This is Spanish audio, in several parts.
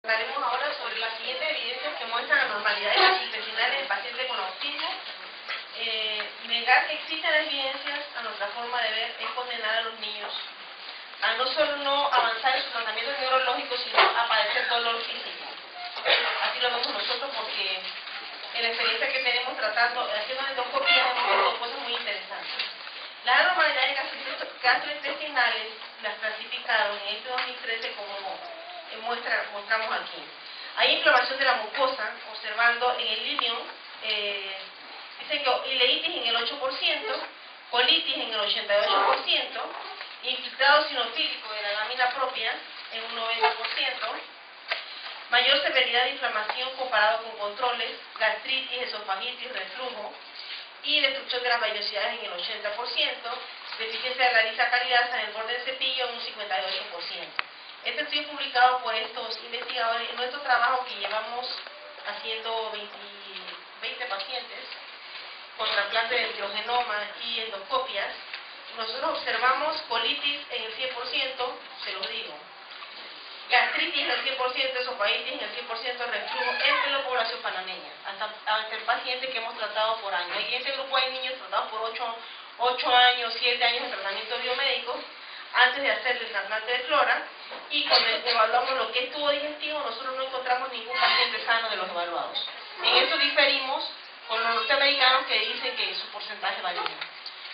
Hablaremos ahora sobre las siguientes evidencias que muestran anormalidades intestinales en pacientes con autismo. Negar que existen evidencias a nuestra forma de ver es condenar a los niños a no solo no avanzar en sus tratamientos neurológicos, sino a padecer dolor físico. Así lo vemos nosotros porque en la experiencia que tenemos tratando, haciendo endoscopía, hemos visto cosas muy interesantes. Las anormalidades gastrointestinales las clasificaron en este 2013 como mostramos aquí. Hay inflamación de la mucosa, observando en el Lilium, dicen que ileitis en el 8%, colitis en el 88%, infiltrado sinofílico de la lámina propia en un 90%, mayor severidad de inflamación comparado con controles, gastritis, esofagitis, reflujo y destrucción de las vellosidades en el 80%, deficiencia de la lisacaridasa en el borde del cepillo en un 58%. Este estudio publicado por estos investigadores en nuestro trabajo que llevamos haciendo 20 pacientes con trasplante de enterogenoma y endoscopias. Nosotros observamos colitis en el 100%, se los digo, gastritis en el 100%, esofagitis en el 100%, reflujo entre la población panameña, hasta el paciente que hemos tratado por año. Y en este grupo hay niños tratados por 8 años, 7 años de tratamiento biomédico, antes de hacer el trasplante de flora, y cuando evaluamos lo que es tubo digestivo, nosotros no encontramos ningún paciente sano de los evaluados. En esto diferimos con los norteamericanos que dicen que su porcentaje varía.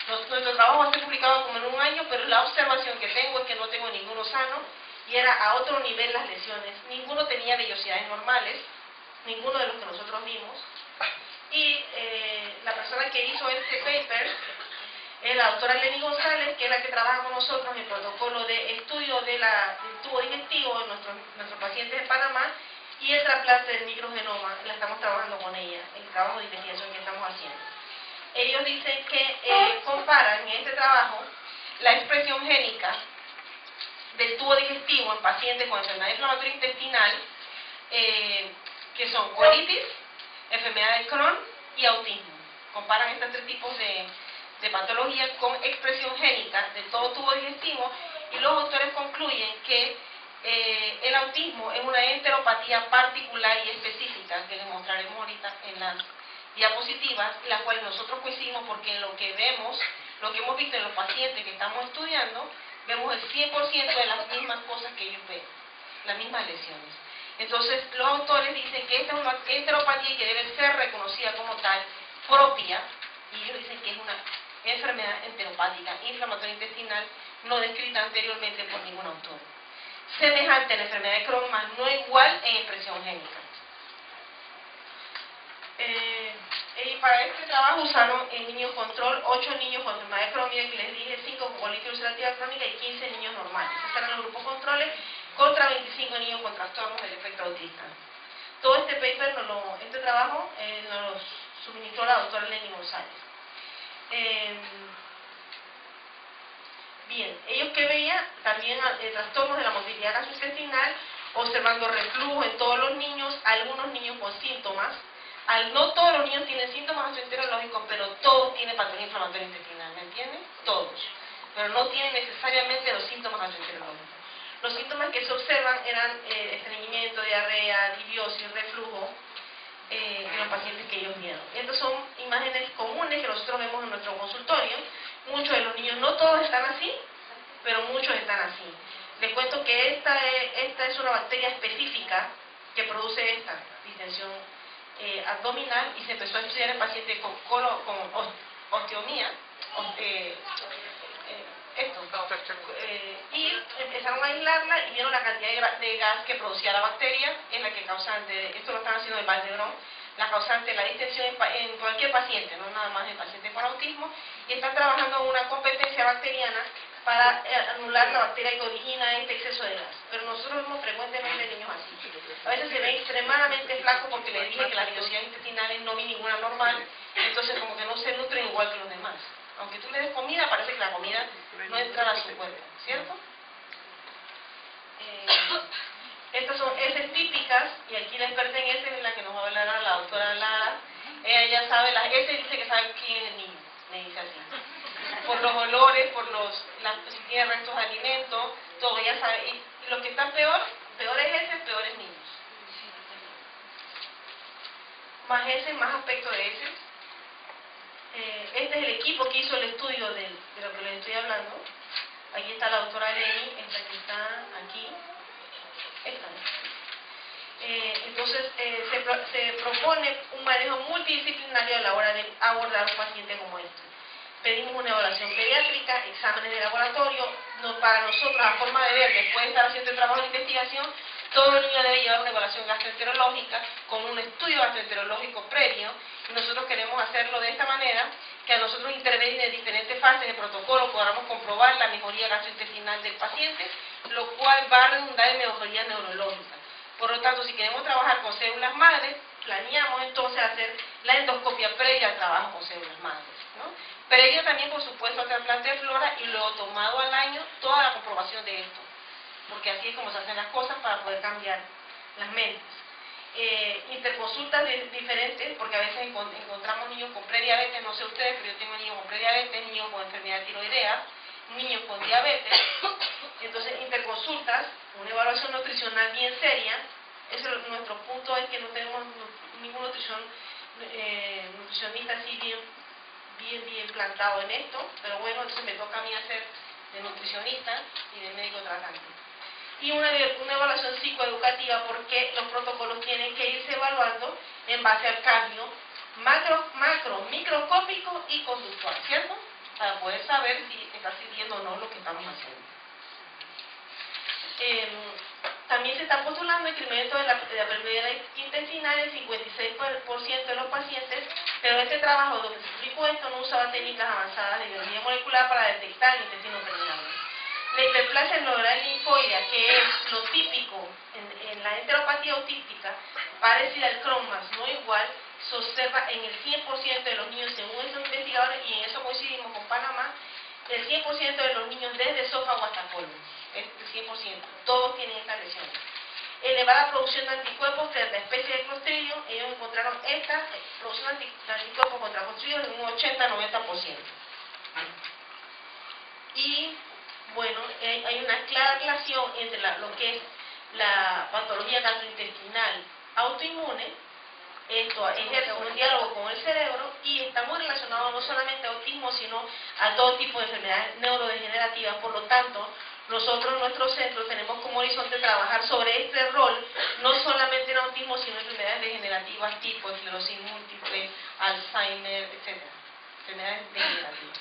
Nuestro trabajo va a ser publicado como en un año, pero la observación que tengo es que no tengo ninguno sano, y era a otro nivel las lesiones. Ninguno tenía vellosidades normales, ninguno de los que nosotros vimos, y la persona que hizo este paper es la doctora Lenny González, que es la que trabaja con nosotros en el protocolo de estudio del tubo digestivo de nuestros pacientes de Panamá, y el trasplante del microgenoma, la estamos trabajando con ella, el trabajo de investigación que estamos haciendo. Ellos dicen que comparan en este trabajo la expresión génica del tubo digestivo en pacientes con enfermedad inflamatoria intestinal, que son colitis, enfermedad de Crohn y autismo. Comparan estos tres tipos de patologías con expresión génica de todo tubo digestivo, y los autores concluyen que el autismo es una enteropatía particular y específica, que les mostraremos ahorita en las diapositivas, las cuales nosotros coincidimos porque en lo que vemos, lo que hemos visto en los pacientes que estamos estudiando, vemos el 100% de las mismas cosas que ellos ven, las mismas lesiones. Entonces, los autores dicen que esta es una enteropatía que debe ser reconocida como tal, propia, y ellos dicen que es una enfermedad enteropática inflamatoria intestinal no descrita anteriormente por ningún autor. Semejante a la enfermedad de Crohn, más no igual en expresión génica. Y para este trabajo usaron en niños control 8 niños con enfermedad de Crohn, que les dije, 5 con colitis ulcerativa crónica y 15 niños normales. Estos eran los grupos controles, contra 25 niños con trastornos del espectro autista. Todo este paper, este trabajo, nos lo suministró la doctora Lenny González. Bien, ellos que veían también trastornos de la motilidad gastrointestinal, observando reflujo en todos los niños, algunos niños con síntomas. No todos los niños tienen síntomas gastroenterológicos, pero todos tienen patología inflamatoria intestinal, ¿me entienden? Todos. Pero no tienen necesariamente los síntomas gastroenterológicos. Los síntomas que se observan eran estreñimiento, diarrea, disbiosis, reflujo, en los pacientes que ellos vieron. Estas son imágenes comunes que nosotros vemos en nuestro consultorio. Muchos de los niños, no todos están así, pero muchos están así. Les cuento que esta es una bacteria específica que produce esta distensión abdominal, y se empezó a estudiar en pacientes con osteomía, y empezaron a aislarla y vieron la cantidad de gas que producía la bacteria, es la que causante, esto lo están haciendo en Vall d'Hebron, la causante de la distensión en cualquier paciente, no nada más en pacientes con autismo, y están trabajando en una competencia bacteriana para anular la bacteria que origina este exceso de gas. Pero nosotros vemos frecuentemente niños así. A veces se ven extremadamente flacos porque les dije que las vellosidades intestinales no vi ninguna normal, entonces como que no se nutren igual que los demás. Aunque tú le des comida, parece que la comida no entra a su cuerpo, ¿cierto? Estas son heces típicas, y aquí la experta en heces es la que nos va a hablar la doctora Lara. Ella ya sabe, las heces dice que sabe quién es el niño, me dice así. Por los olores, si tiene restos de alimento, todo, ella sabe. Y los que están peores heces, peores niños. más ese, más aspecto de ese. Este es el equipo que hizo el estudio de lo que les estoy hablando. Aquí está la doctora Lenny, esta que está aquí. Esta, ¿no? Entonces, se propone un manejo multidisciplinario a la hora de abordar un paciente como este. Pedimos una evaluación pediátrica, exámenes de laboratorio. Para nosotros, la forma de ver, después de estar haciendo el trabajo de investigación, todo el niño debe llevar una evaluación gastroenterológica con un estudio gastroenterológico previo. Y nosotros queremos hacerlo de esta manera, que a nosotros intervenir en diferentes fases de protocolo podamos comprobar la mejoría gastrointestinal del paciente, lo cual va a redundar en mejoría neurológica. Por lo tanto, si queremos trabajar con células madres, planeamos entonces hacer la endoscopia previa al trabajo con células madres, ¿no? Previo también, por supuesto, al trasplante de flora y luego tomado al año toda la comprobación de esto, porque así es como se hacen las cosas para poder cambiar las mentes. Interconsultas diferentes, porque a veces encontramos niños con prediabetes, no sé ustedes, pero yo tengo niños con prediabetes, niños con enfermedad tiroidea, niños con diabetes. Entonces, interconsultas, una evaluación nutricional bien seria. Nuestro punto es que no tenemos ningún nutricionista así bien plantado en esto, pero bueno, entonces me toca a mí hacer de nutricionista y de médico tratante. Y una evaluación psicoeducativa, porque los protocolos tienen que irse evaluando en base al cambio macro, microscópico y conductual, ¿cierto? Para poder saber si está sirviendo o no lo que estamos haciendo. También se está postulando el incremento de la permeabilidad intestinal en 56% de los pacientes, pero este trabajo donde se explicó esto no usaba técnicas avanzadas de biología molecular para detectar el intestino permeable. La hiperplasia neuronal linfoidea, que es lo típico en la enteropatía autística, parecida al Crohn más no igual, se observa en el 100% de los niños según esos investigadores, y en eso coincidimos con Panamá, el 100% de los niños desde esófago hasta colon, el 100%, todos tienen estas lesiones. Elevada producción de anticuerpos frente a especie de Clostridium, ellos encontraron esta producción de anticuerpos contra Clostridium en un 80-90%. Y bueno, hay una clara relación entre lo que es la patología gastrointestinal autoinmune. Esto ejerce un diálogo con el cerebro y está muy relacionado no solamente a autismo, sino a todo tipo de enfermedades neurodegenerativas. Por lo tanto, nosotros en nuestro centro tenemos como horizonte trabajar sobre este rol, no solamente en autismo, sino en enfermedades degenerativas tipo esclerosis múltiple, Alzheimer, etc. Enfermedades degenerativas.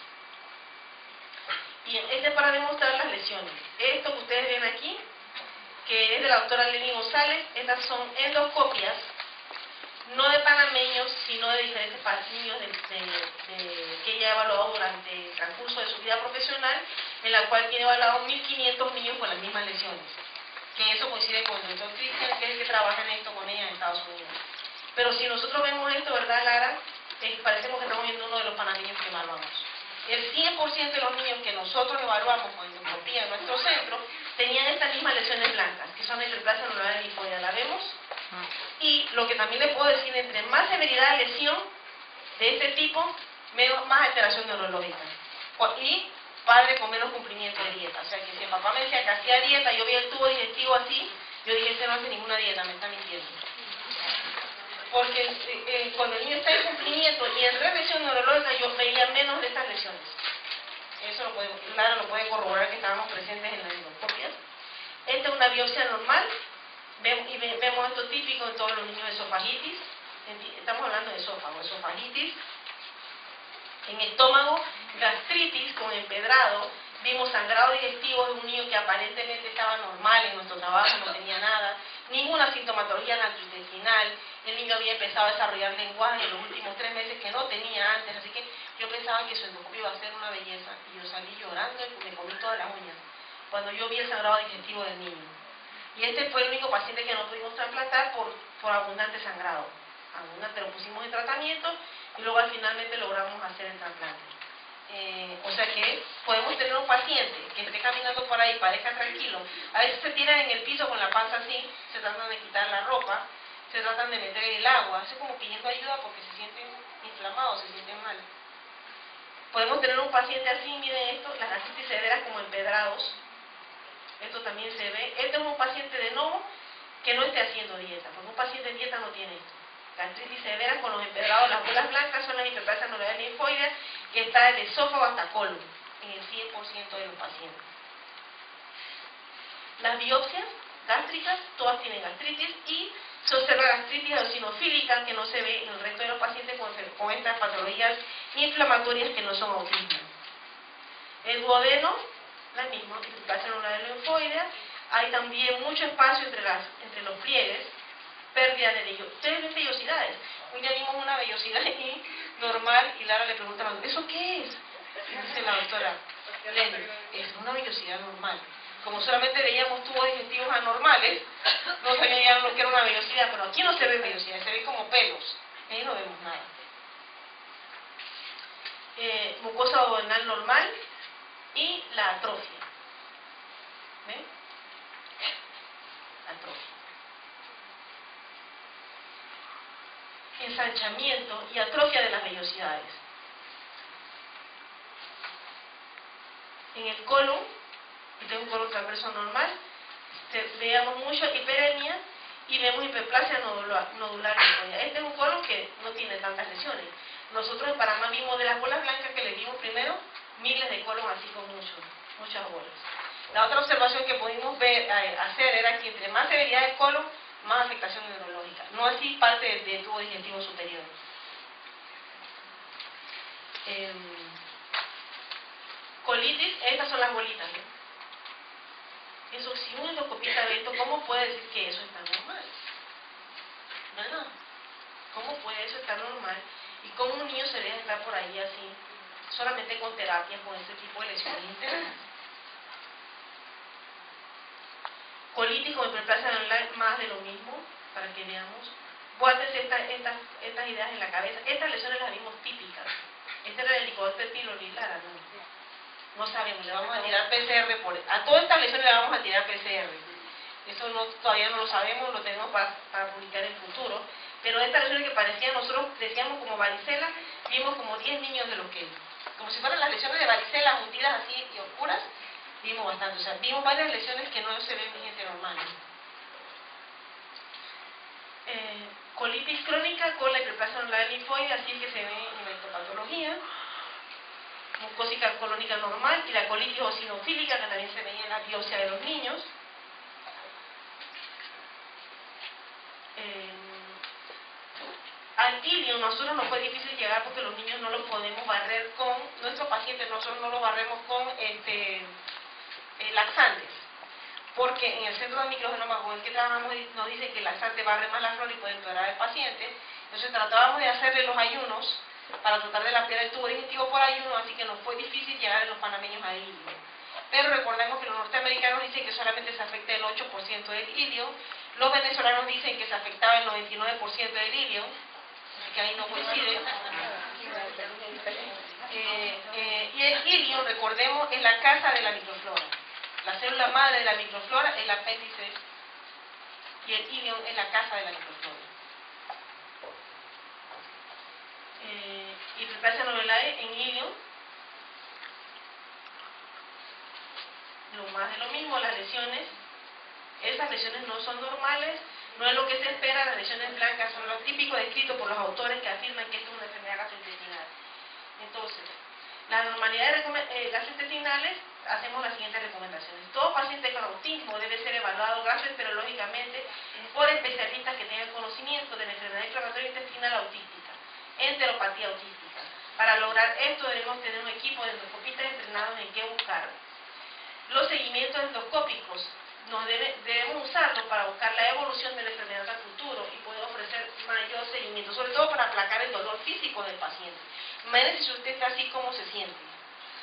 Bien, este es para demostrar las lesiones. Esto que ustedes ven aquí, que es de la doctora Lenny González, estas son endoscopias, no de panameños, sino de diferentes niños que ella ha evaluado durante el transcurso de su vida profesional, en la cual tiene evaluado 1.500 niños con las mismas lesiones. Que eso coincide con el doctor Christian, que es el que trabaja en esto con ella en Estados Unidos. Pero si nosotros vemos esto, ¿verdad, Lara? Parecemos que estamos viendo uno de los panameños que evaluamos. El 100% de los niños que nosotros evaluamos con endoscopía en nuestro centro tenían estas mismas lesiones blancas, que son la hiperplasia neuronal linfoidea. ¿La vemos? Y lo que también les puedo decir, entre más severidad de lesión de este tipo, más alteración neurológica. Y padre con menos cumplimiento de dieta. O sea que si el papá me decía que hacía dieta, yo vi el tubo digestivo así, yo dije, ese no hace ninguna dieta, me está mintiendo. Porque cuando el niño está en cumplimiento y en regresión neurológica, yo veía menos de estas lesiones. Eso Lara lo puede corroborar, que estábamos presentes en la endoscopia. Esta es una biopsia normal. Vemos esto típico en todos los niños de esofagitis. Estamos hablando de esófago, esofagitis. En estómago, gastritis con empedrado. Vimos sangrado digestivo de un niño que aparentemente estaba normal en nuestro trabajo, no tenía nada. Ninguna sintomatología gastrointestinal. El niño había empezado a desarrollar lenguaje en los últimos 3 meses que no tenía antes. Así que yo pensaba que su endoscopia iba a ser una belleza. Y yo salí llorando y me comí todas las uñas cuando yo vi el sangrado digestivo del niño. Y este fue el único paciente que no pudimos trasplantar por abundante sangrado. Abundante, lo pusimos en tratamiento y luego finalmente logramos hacer el trasplante. O sea que podemos tener un paciente que esté caminando por ahí, parezca tranquilo. A veces se tiran en el piso con la panza así, se tratan de quitar la ropa, se tratan de meter el agua, así como pidiendo ayuda porque se sienten inflamados, se sienten mal. Podemos tener un paciente así, miren esto, las gastritis severas como empedrados. Esto también se ve. Este es un paciente de nuevo que no esté haciendo dieta, porque un paciente en dieta no tiene esto. gastritis severa con los empedrados, las bolas blancas son las hiperplasia anular linfoidea, que está del esófago hasta colon, en el 100% de los pacientes. Las biopsias gástricas, todas tienen gastritis y se observa gastritis eosinofílica que no se ve en el resto de los pacientes con estas patologías inflamatorias que no son autismo. El duodeno, la misma, hiperplasia anular linfoidea, hay también mucho espacio entre los pliegues, pérdida de vellosidades. Ustedes ven vellosidades. Hoy ya vimos una vellosidad aquí normal y Lara le pregunta, ¿eso qué es? Dice la doctora, Lenny, es una vellosidad normal. Como solamente veíamos tubos digestivos anormales, no sabíamos lo que era una vellosidad, pero aquí no se ve vellosidad, se ve como pelos. Ahí no vemos nada. Mucosa duodenal normal y la atrofia. ¿Ven? Atrofia. Ensanchamiento y atrofia de las vellosidades. En el colon, este es un colon transverso normal, veamos mucho hiperemia y vemos hiperplasia nodular linfoidea. Este es un colon que no tiene tantas lesiones. Nosotros en Panamá vimos de las bolas blancas que le vimos primero, miles de colon así con muchas bolas. La otra observación que pudimos hacer era que entre más severidad del colon, más afectación neurológica. No así parte del tubo digestivo superior. Colitis, estas son las bolitas, ¿no? Eso, si un endoscopista ve esto, ¿cómo puede decir que eso está normal? ¿Verdad? ¿Cómo puede eso estar normal? ¿Y cómo un niño se deja estar por ahí así, solamente con terapia, con este tipo de lesiones internas? Colitis con hiperplasia anular, más de lo mismo, para que veamos. Guárdense estas ideas en la cabeza. Estas lesiones las vimos típicas. Este era el Helicobacter pylori, Lara, no sabemos, le vamos a tirar PCR a todas estas lesiones le vamos a tirar PCR. Eso todavía no lo sabemos, lo tenemos para publicar en el futuro. Pero estas lesiones que parecían, nosotros decíamos como varicela, vimos como 10 niños de los que, como si fueran las lesiones de varicela hundidas así y oscuras, vimos bastante. O sea, vimos varias lesiones que no se ven en gente normal. Colitis crónica con la hiperplasia anular linfoidea, así que se ve en la histopatología. Mucósica colónica normal y la colitis eosinofílica que también se veía en la biopsia de los niños. Al ilium nosotros nos fue difícil llegar porque los niños no los podemos barrer con, nuestros pacientes nosotros no los barremos con laxantes, porque en el centro de microgenoma con el que trabajamos nos dicen que el laxante barre más la flora y puede empeorar al paciente. Entonces tratábamos de hacerle los ayunos para tratar de lampiar el tubo digestivo por ayuno, así que nos fue difícil llegar en los panameños a ilium. Pero recordemos que los norteamericanos dicen que solamente se afecta el 8% del ilium, los venezolanos dicen que se afectaba el 99% del ilium, así que ahí no coincide. Y el ilium, recordemos, es la casa de la microflora. La célula madre de la microflora es el apéndice y el ilium es la casa de la microflora. Hiperplasia novelae en ilium, lo más de lo mismo, las lesiones, esas lesiones no son normales, no es lo que se espera, las lesiones blancas son lo típico descrito por los autores que afirman que esto es una enfermedad gastrointestinal. Entonces, la normalidad de gastrointestinales, hacemos las siguientes recomendaciones. Todo paciente con autismo debe ser evaluado gastroenterológicamente por especialistas que tengan conocimiento de la enfermedad inflamatoria intestinal autística, enteropatía autística. Para lograr esto debemos tener un equipo de endoscopistas entrenados en qué buscar. Los seguimientos endoscópicos debemos usarlos para buscar la evolución de la enfermedad al futuro y poder ofrecer mayor seguimiento, sobre todo para aplacar el dolor físico del paciente. Imagínense si usted está así, ¿cómo se siente?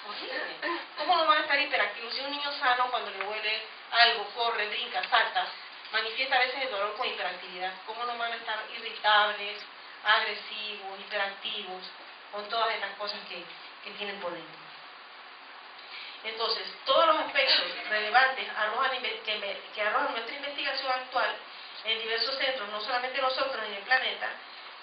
Horrible. ¿Cómo no van a estar hiperactivos? Si un niño sano, cuando le huele algo, corre, brinca, salta, manifiesta a veces el dolor con hiperactividad. ¿Cómo no van a estar irritables, agresivos, hiperactivos, con todas estas cosas que tienen por dentro? Entonces, todos los aspectos relevantes que arrojan nuestra investigación actual en diversos centros, no solamente nosotros en el planeta,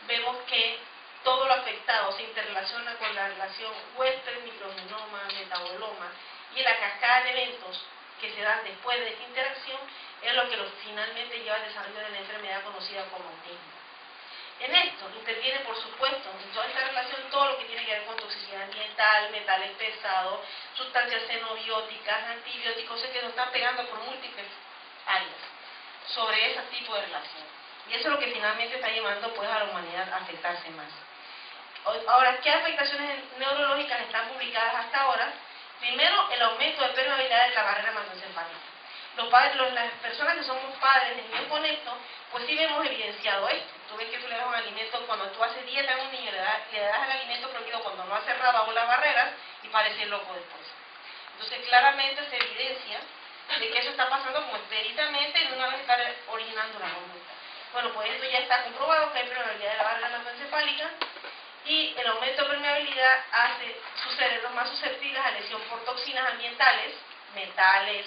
vemos que todo lo afectado se interrelaciona con la relación huésped, microgenoma, metaboloma, y la cascada de eventos que se dan después de esta interacción es lo que finalmente lleva al desarrollo de la enfermedad conocida como autismo. En esto interviene, por supuesto, en toda esta relación, todo lo que tiene que ver con toxicidad ambiental, metales pesados, sustancias xenobióticas, antibióticos, que nos están pegando por múltiples áreas sobre ese tipo de relación. Y eso es lo que finalmente está llevando pues, a la humanidad a afectarse más. Ahora, ¿qué afectaciones neurológicas están publicadas hasta ahora? Primero, el aumento de permeabilidad de la barrera hematoencefálica. Las personas que somos padres de niños con esto, pues sí vemos evidenciado esto. Tú ves que tú le das un alimento, cuando tú haces dieta a un niño, le das el alimento prohibido cuando no ha cerrado aún las barreras y parece loco después. Entonces claramente se evidencia de que eso está pasando como expeditamente y una vez estar originando una conducta. Bueno, pues esto ya está comprobado que hay permeabilidad de la barrera hematoencefálica y el aumento de permeabilidad hace sus cerebros más susceptibles a lesión por toxinas ambientales, metales,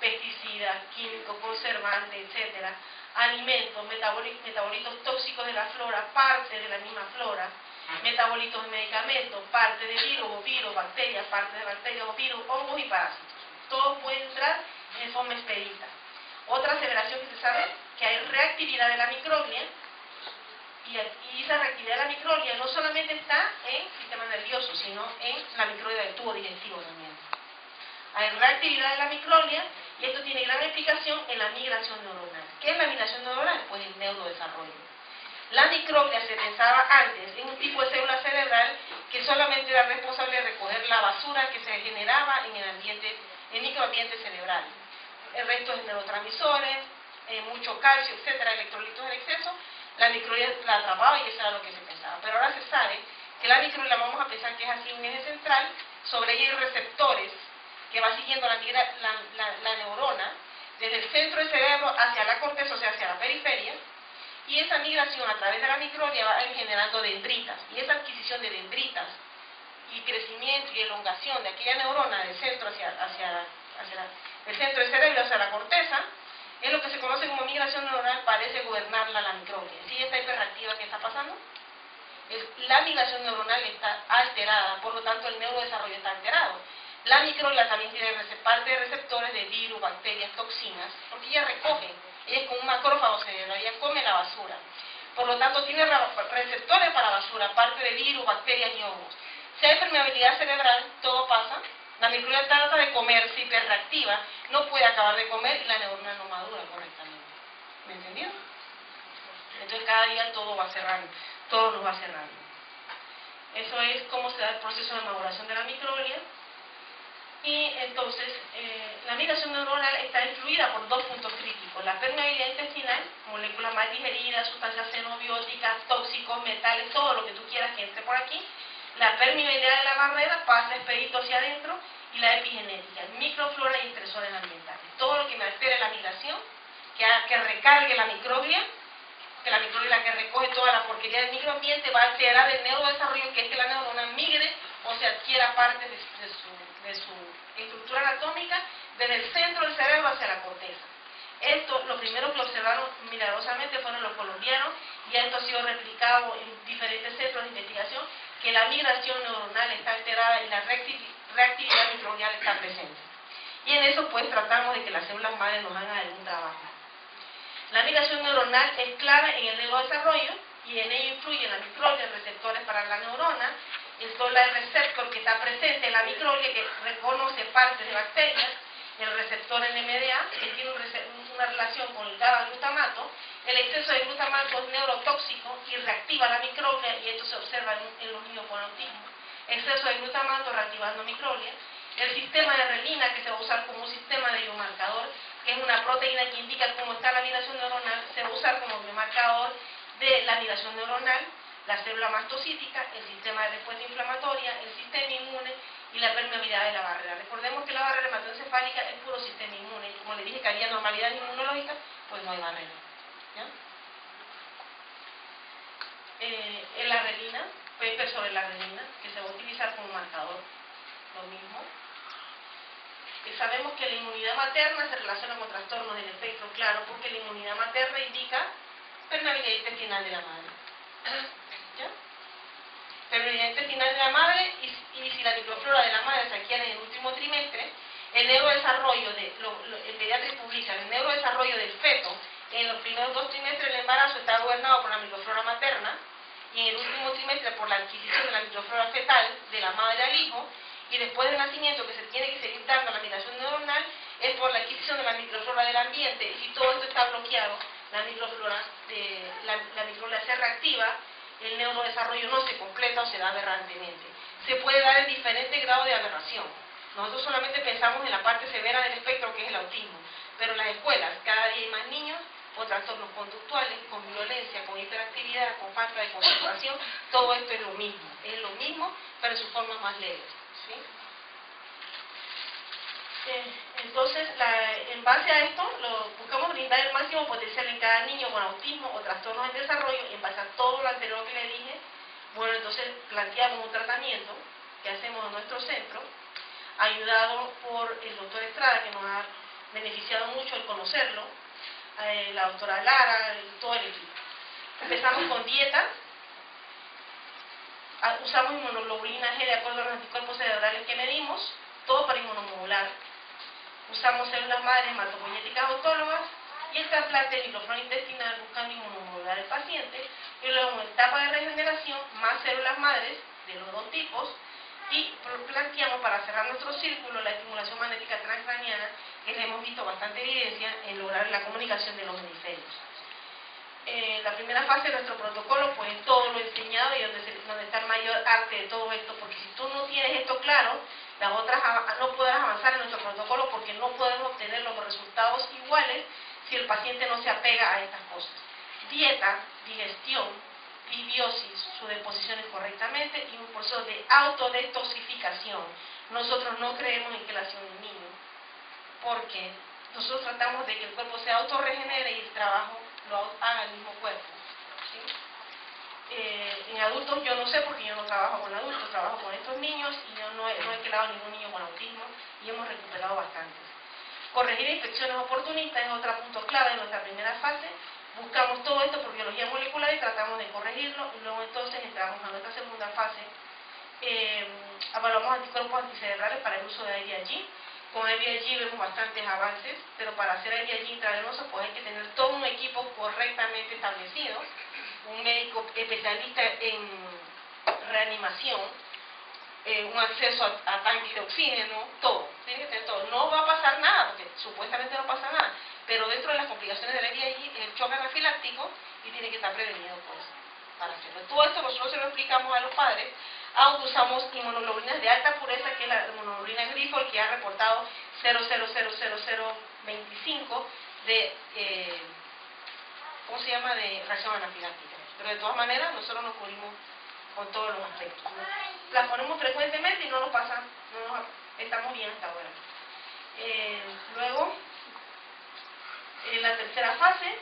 pesticidas, químicos, conservantes, etcétera, alimentos, metabolitos tóxicos de la flora, parte de la misma flora, metabolitos de medicamentos, parte de virus, bacterias, parte de bacterias o virus, hongos y parásitos. Todos pueden entrar en forma expedita. Otra aceleración que se sabe, que hay reactividad de la microglia, y esa reactividad de la microglia no solamente está en el sistema nervioso, sino en la microglia del tubo digestivo también. Hay reactividad de la microglia y esto tiene gran explicación en la migración neuronal. ¿Qué es la migración neuronal? Pues el neurodesarrollo. La microglia se pensaba antes en un tipo de célula cerebral que solamente era responsable de recoger la basura que se generaba en el microambiente cerebral. El resto es neurotransmisores, mucho calcio, etcétera, electrolitos en exceso. La microglia la atrapaba y eso era lo que se pensaba. Pero ahora se sabe que la microglia, vamos a pensar que es así un eje central, sobre ella hay receptores que va siguiendo la neurona desde el centro del cerebro hacia la corteza, o sea, hacia la periferia, y esa migración a través de la microglia va generando dendritas, y esa adquisición de dendritas y crecimiento y elongación de aquella neurona del centro el centro del cerebro hacia la corteza, es lo que se conoce como migración neuronal, parece gobernarla la microglia. ¿Sí esta hiperactiva que está pasando? La migración neuronal está alterada, por lo tanto el neurodesarrollo está alterado. La microglia también tiene parte de receptores de virus, bacterias, toxinas, porque ella recoge, ella es como un macrófago cerebral, ella come la basura. Por lo tanto tiene receptores para basura, parte de virus, bacterias y hongos. Si hay permeabilidad cerebral, todo pasa. La microglia trata de comer, se hiperreactiva, no puede acabar de comer y la neurona no madura correctamente. ¿Me entendieron? Entonces cada día todo va cerrando, todo nos va cerrando. Eso es cómo se da el proceso de maduración de la microglia. Y entonces, la migración neuronal está influida por dos puntos críticos: la permeabilidad intestinal, moléculas mal digeridas, sustancias xenobióticas, tóxicos, metales, todo lo que tú quieras que entre por aquí. La permeabilidad de la barrera pasa expedito hacia adentro, y la epigenética, microflora y estresores ambientales. Todo lo que me altere la migración, que recargue la microglia, que la microglia es la que recoge toda la porquería del microambiente, va a alterar el neurodesarrollo, que es que la neurona migre o se adquiera parte de su estructura anatómica desde el centro del cerebro hacia la corteza. Esto, lo primero que observaron milagrosamente fueron los colombianos, y esto ha sido replicado en diferentes centros de investigación, que la migración neuronal está alterada y la reactividad microbial está presente. Y en eso pues tratamos de que las células madres nos hagan algún trabajo. La migración neuronal es clara en el neurodesarrollo, y en ello influyen la microglia, receptores para la neurona, el toll-like receptor que está presente en la microglia, que reconoce partes de bacterias, el receptor NMDA, que tiene una relación con el GABA-glutamato. El exceso de glutamato es neurotóxico y reactiva la microglia, y esto se observa en los niños con autismo. Exceso de glutamato reactivando microglia. El sistema de relina, que se va a usar como un sistema de biomarcador, que es una proteína que indica cómo está la migración neuronal, se va a usar como biomarcador de la migración neuronal. La célula mastocítica, el sistema de respuesta inflamatoria, el sistema inmune y la permeabilidad de la barrera. Recordemos que la barrera hematoencefálica es puro sistema inmune, y como le dije que había normalidad inmunológica, pues no hay barrera. ¿Ya? En la relina, paper sobre la relina, que se va a utilizar como marcador, lo mismo. Sabemos que la inmunidad materna se relaciona con trastornos del espectro claro, porque la inmunidad materna indica permeabilidad intestinal de la madre. ¿Ya? Permeabilidad intestinal de la madre, y si la microflora de la madre se adquiere en el último trimestre, el neurodesarrollo, el pediatra publica, el neurodesarrollo del feto En los primeros 2 trimestres del embarazo está gobernado por la microflora materna y en el último trimestre por la adquisición de la microflora fetal de la madre al hijo, y después del nacimiento, que se tiene que seguir dando la migración neuronal, es por la adquisición de la microflora del ambiente. Y si todo esto está bloqueado, la microflora se reactiva, el neurodesarrollo no se completa o se da aberrantemente. Se puede dar en diferentes grados de aberración. Nosotros solamente pensamos en la parte severa del espectro, que es el autismo, pero en las escuelas cada día hay más niños con trastornos conductuales, con violencia, con hiperactividad, con falta de concentración. Todo esto es lo mismo, pero en sus formas más leves, ¿sí? Entonces, en base a esto, buscamos brindar el máximo potencial en cada niño con autismo o trastornos en desarrollo, y en base a todo lo anterior que le dije, bueno, entonces planteamos un tratamiento que hacemos en nuestro centro, ayudado por el doctor Estrada, que nos ha beneficiado mucho el conocerlo, la doctora Lara, todo el equipo. Empezamos con dieta, usamos inmunoglobulina G de acuerdo a los anticuerpos cerebrales que medimos, todo para inmunomodular. Usamos células madres hematopoyéticas autólogas y el trasplante de microflora intestinal buscando inmunomodular al paciente, y luego en etapa de regeneración más células madres de los 2 tipos, y planteamos para cerrar nuestro círculo la estimulación magnética transcraniana, que hemos visto bastante evidencia en lograr la comunicación de los hemisferios. La primera fase de nuestro protocolo, pues es todo lo enseñado y donde está el mayor arte de todo esto, porque si tú no tienes esto claro, las otras no podrás avanzar en nuestro protocolo, porque no podemos obtener los resultados iguales si el paciente no se apega a estas cosas. Dieta, digestión, disbiosis, sus deposiciones correctamente y un proceso de autodetoxificación. Nosotros no creemos en quelación de niño, porque nosotros tratamos de que el cuerpo se autorregenere y el trabajo lo haga el mismo cuerpo, ¿sí? En adultos yo no sé, porque yo no trabajo con adultos, trabajo con estos niños, y yo no he quelado ningún niño con autismo y hemos recuperado bastantes. Corregir infecciones oportunistas es otro punto clave en nuestra primera fase. Buscamos todo esto por biología molecular y tratamos de corregirlo, y luego entonces entramos a nuestra segunda fase. Evaluamos anticuerpos anticerebrales para el uso de IVIG. Con IVIG vemos bastantes avances, pero para hacer IVIG intravenoso pues hay que tener todo un equipo correctamente establecido, un médico especialista en reanimación, un acceso a tanques de oxígeno, todo, tiene que tener todo. No va a pasar nada, porque supuestamente no pasa nada, pero dentro de las complicaciones del IVIG, el choque anafiláctico, y tiene que estar prevenido pues, para hacerlo. Todo esto nosotros se lo explicamos a los padres, aunque usamos inmunoglobulinas de alta pureza, que es la inmunoglobulina Grifol, que ha reportado 0,00025 de, ¿cómo se llama?, de reacción anafiláctica. Pero de todas maneras, nosotros nos cubrimos con todos los aspectos, ¿no? La ponemos frecuentemente y no nos pasa, estamos bien hasta ahora. Luego, en la tercera fase,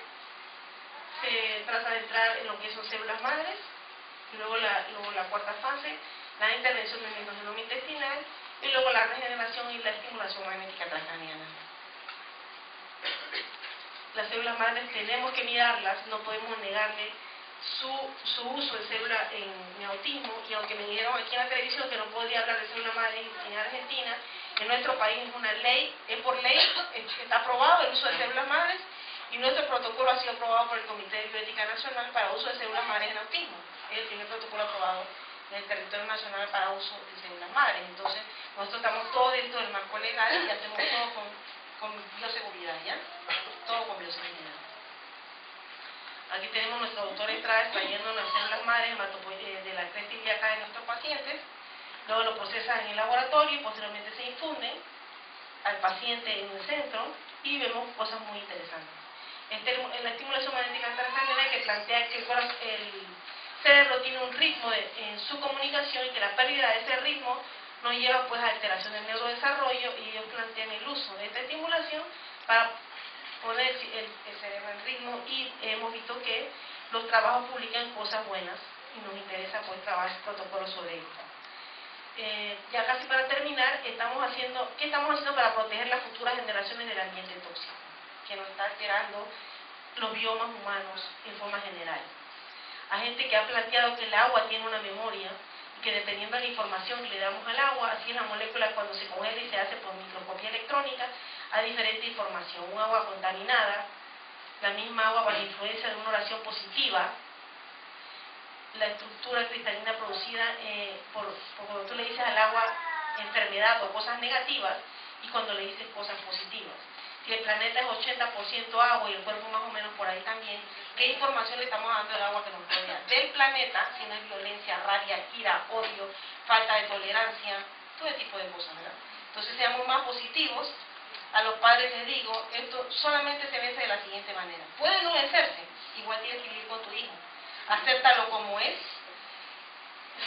se trata de entrar en lo que son células madres, y luego la cuarta fase, la intervención del microgenoma intestinal, y luego la regeneración y la estimulación magnética transcraniana. Las células madres tenemos que mirarlas, no podemos negarle su uso de célula en autismo, y aunque me dijeron aquí en la televisión que no podía hablar de célula madre en Argentina, en nuestro país es una ley, es por ley, está aprobado el uso de células madres, y nuestro protocolo ha sido aprobado por el Comité de Bioética Nacional para uso de células madres en autismo. Es el primer protocolo aprobado en el territorio nacional para uso de células madres. Entonces, nosotros estamos todos dentro del marco legal y hacemos todo con bioseguridad, ¿ya? Todo con bioseguridad. Aquí tenemos nuestro doctor Estrada extrayendo las células madres de la cresta ilíaca de nuestros pacientes. Luego lo procesan en el laboratorio y posteriormente se infunden al paciente en el centro, y vemos cosas muy interesantes. En la estimulación magnética transcraniana, que plantea que el cerebro tiene un ritmo en su comunicación, y que la pérdida de ese ritmo nos lleva pues a alteración del neurodesarrollo, y ellos plantean el uso de esta estimulación para poner el cerebro en ritmo, y hemos visto que los trabajos publican cosas buenas y nos interesa pues trabajar protocolos sobre esto. Ya casi para terminar, ¿qué estamos haciendo para proteger las futuras generaciones del ambiente tóxico, que nos está alterando los biomas humanos en forma general? Hay gente que ha planteado que el agua tiene una memoria, y que dependiendo de la información que le damos al agua, así es la molécula cuando se congela y se hace por microscopía electrónica, hay diferente información. Un agua contaminada la misma agua bajo influencia de una oración positiva, la estructura cristalina producida por cuando tú le dices al agua enfermedad o cosas negativas y cuando le dices cosas positivas. Si el planeta es 80% agua y el cuerpo más o menos por ahí también, ¿qué información le estamos dando al agua que nos rodea? Del planeta, si no es violencia, rabia, ira, odio, falta de tolerancia, todo ese tipo de cosas, ¿verdad? Entonces seamos más positivos. A los padres les digo, esto solamente se vence de la siguiente manera. Puede no vencerse, igual tienes que vivir con tu hijo. Acéptalo como es,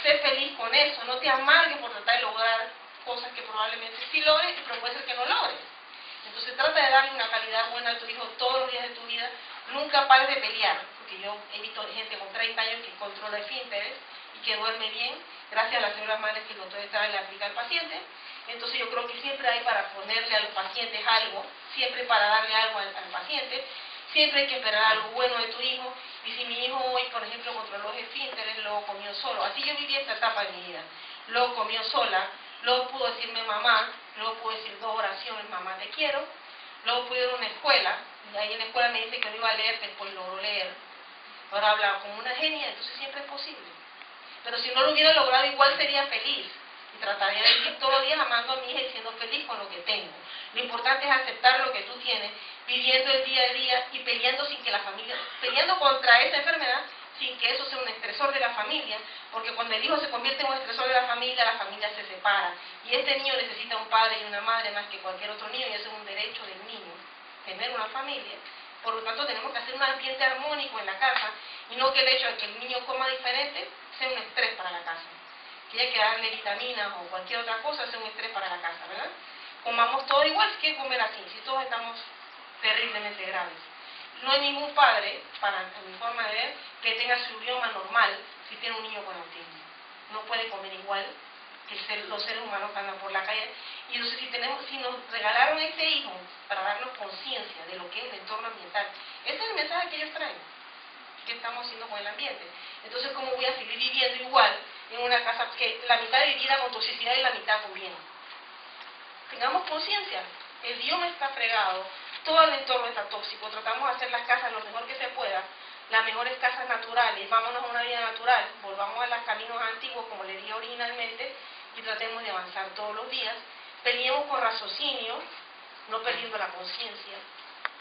sé feliz con eso, no te amargues por tratar de lograr cosas que probablemente sí logres, pero puede ser que no logres. Entonces trata de darle una calidad buena a tu hijo todos los días de tu vida, nunca pares de pelear, porque yo he visto gente con 30 años que controla esfínteres y que duerme bien, gracias a las células madres que el doctor Estrada le aplica al paciente. Entonces yo creo que siempre hay para ponerle a los pacientes algo, siempre para darle algo al paciente, siempre hay que esperar algo bueno de tu hijo. Y si mi hijo hoy, por ejemplo, controló los esfínteres, luego comió solo, así yo viví esta etapa de mi vida, luego comió sola, luego pudo decirme mamá, luego pudo decir 2 oraciones, mamá te quiero, luego pude ir a una escuela, y ahí en la escuela me dice que no iba a leer, después logró leer, ahora habla como una genia, entonces siempre es posible. Pero si no lo hubiera logrado, igual sería feliz, y trataría de vivir todos los días amando a mi hija y siendo feliz con lo que tengo. Lo importante es aceptar lo que tú tienes, viviendo el día a día y peleando sin que la familia, peleando contra esa enfermedad, sin que eso sea un estresor de la familia, porque cuando el hijo se convierte en un estresor de la familia se separa. Y este niño necesita un padre y una madre más que cualquier otro niño, y eso es un derecho del niño, tener una familia. Por lo tanto, tenemos que hacer un ambiente armónico en la casa, y no que el hecho de que el niño coma diferente sea un estrés para la casa. Que haya que darle vitaminas o cualquier otra cosa sea un estrés para la casa, ¿verdad? Comamos todo igual, si quieren comer así, si todos estamos terriblemente graves. No hay ningún padre, para mi forma de ver, que tenga su idioma normal si tiene un niño con autismo. No puede comer igual que los seres humanos que andan por la calle. Y entonces si nos regalaron este hijo para darnos conciencia de lo que es el entorno ambiental, este es el mensaje que ellos traen, que estamos haciendo con el ambiente. Entonces, ¿cómo voy a seguir viviendo igual en una casa que la mitad de vida con toxicidad y la mitad con bien? Tengamos conciencia, el bioma está fregado, todo el entorno está tóxico, tratamos de hacer las casas lo mejor que se pueda, las mejores casas naturales, vámonos a una vida natural, volvamos a los caminos antiguos como le dije originalmente y tratemos de avanzar todos los días, peleemos con raciocinio, no perdiendo la conciencia,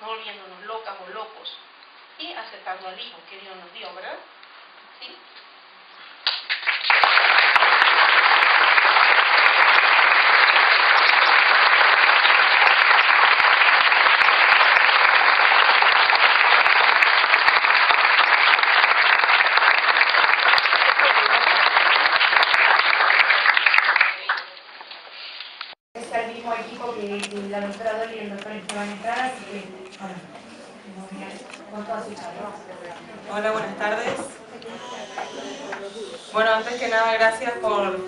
no volviéndonos locas o locos y aceptando al hijo que Dios nos dio, ¿verdad? ¿Sí? Y la doctora Dolly y el doctor Esteban Estrada, así que, bueno, con toda su charla. Hola, buenas tardes. Bueno, antes que nada, gracias por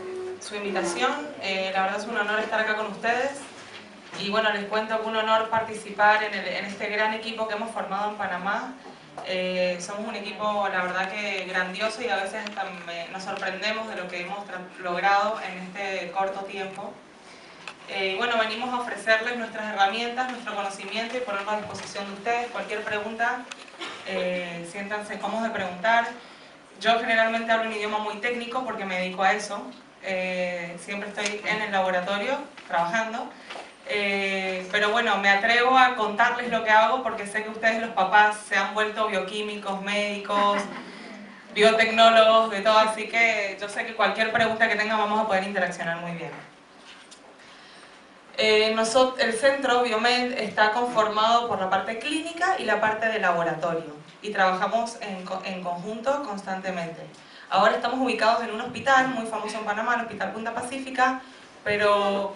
su invitación. La verdad es un honor estar acá con ustedes. Y bueno, les cuento que un honor participar en este gran equipo que hemos formado en Panamá. Somos un equipo, la verdad que grandioso, y a veces hasta nos sorprendemos de lo que hemos logrado en este corto tiempo. Y bueno, venimos a ofrecerles nuestras herramientas, nuestro conocimiento y ponerlo a disposición de ustedes. Cualquier pregunta, siéntanse cómodos de preguntar. Yo generalmente hablo un idioma muy técnico porque me dedico a eso. Siempre estoy en el laboratorio trabajando. Pero bueno, me atrevo a contarles lo que hago porque sé que ustedes, los papás, se han vuelto bioquímicos, médicos, biotecnólogos, de todo. Así que yo sé que cualquier pregunta que tengan vamos a poder interaccionar muy bien. El centro Biomed está conformado por la parte clínica y la parte de laboratorio, y trabajamos en conjunto constantemente. Ahora estamos ubicados en un hospital muy famoso en Panamá, el Hospital Punta Pacífica, pero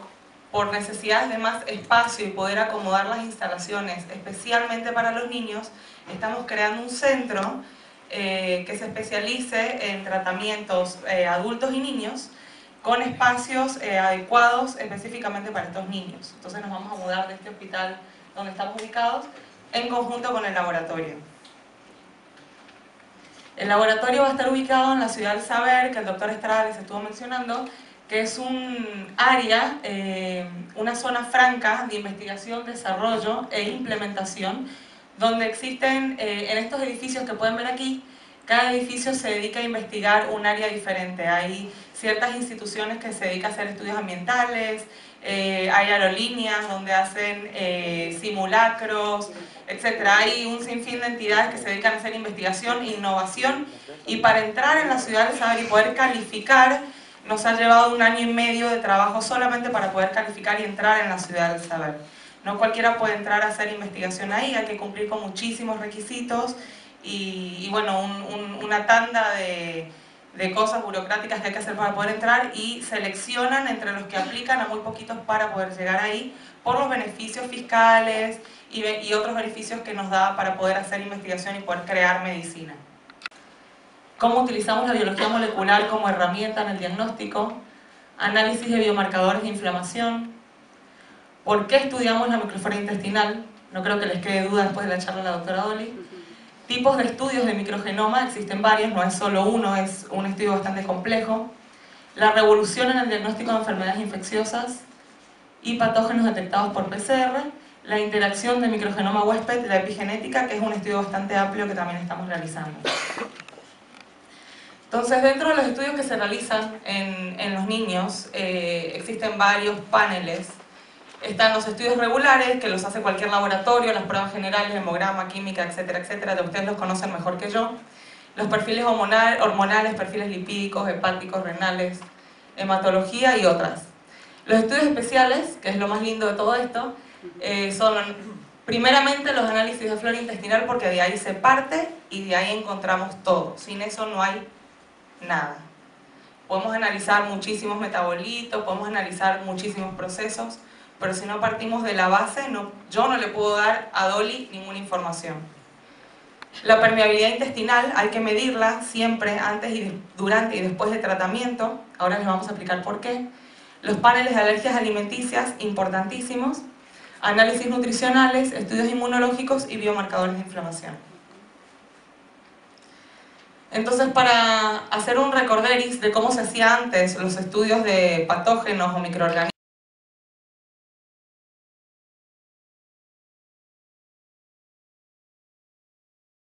por necesidades de más espacio y poder acomodar las instalaciones, especialmente para los niños, estamos creando un centro que se especialice en tratamientos adultos y niños, con espacios adecuados específicamente para estos niños. Entonces nos vamos a mudar de este hospital donde estamos ubicados en conjunto con el laboratorio. El laboratorio va a estar ubicado en la Ciudad del Saber, que el doctor Estrada les estuvo mencionando, que es un área, una zona franca de investigación, desarrollo e implementación donde existen, en estos edificios que pueden ver aquí, cada edificio se dedica a investigar un área diferente. Hay ciertas instituciones que se dedican a hacer estudios ambientales, hay aerolíneas donde hacen simulacros, etc. Hay un sinfín de entidades que se dedican a hacer investigación e innovación, y para entrar en la ciudad del saber y poder calificar, nos ha llevado 1 año y medio de trabajo solamente para poder calificar y entrar en la ciudad del saber. No cualquiera puede entrar a hacer investigación ahí, hay que cumplir con muchísimos requisitos y bueno, una tanda de cosas burocráticas que hay que hacer para poder entrar, y seleccionan entre los que aplican a muy poquitos para poder llegar ahí por los beneficios fiscales y otros beneficios que nos da para poder hacer investigación y poder crear medicina. ¿Cómo utilizamos la biología molecular como herramienta en el diagnóstico? Análisis de biomarcadores de inflamación. ¿Por qué estudiamos la microflora intestinal? No creo que les quede duda después de la charla de la doctora Dolly. Tipos de estudios de microgenoma, existen varios, no es solo uno, es un estudio bastante complejo. La revolución en el diagnóstico de enfermedades infecciosas y patógenos detectados por PCR. La interacción de microgenoma huésped, la epigenética, que es un estudio bastante amplio que también estamos realizando. Entonces, dentro de los estudios que se realizan en los niños, existen varios paneles. Están los estudios regulares, que los hace cualquier laboratorio, las pruebas generales, hemograma, química, etcétera, etcétera, de ustedes los conocen mejor que yo. Los perfiles hormonales, perfiles lipídicos, hepáticos, renales, hematología y otras. Los estudios especiales, que es lo más lindo de todo esto, son primeramente los análisis de flora intestinal, porque de ahí se parte y de ahí encontramos todo. Sin eso no hay nada. Podemos analizar muchísimos metabolitos, podemos analizar muchísimos procesos, pero si no partimos de la base, yo no le puedo dar a Dolly ninguna información. La permeabilidad intestinal hay que medirla siempre antes, durante y después de tratamiento. Ahora les vamos a explicar por qué. Los paneles de alergias alimenticias, importantísimos. Análisis nutricionales, estudios inmunológicos y biomarcadores de inflamación. Entonces, para hacer un recorderis de cómo se hacía antes los estudios de patógenos o microorganismos,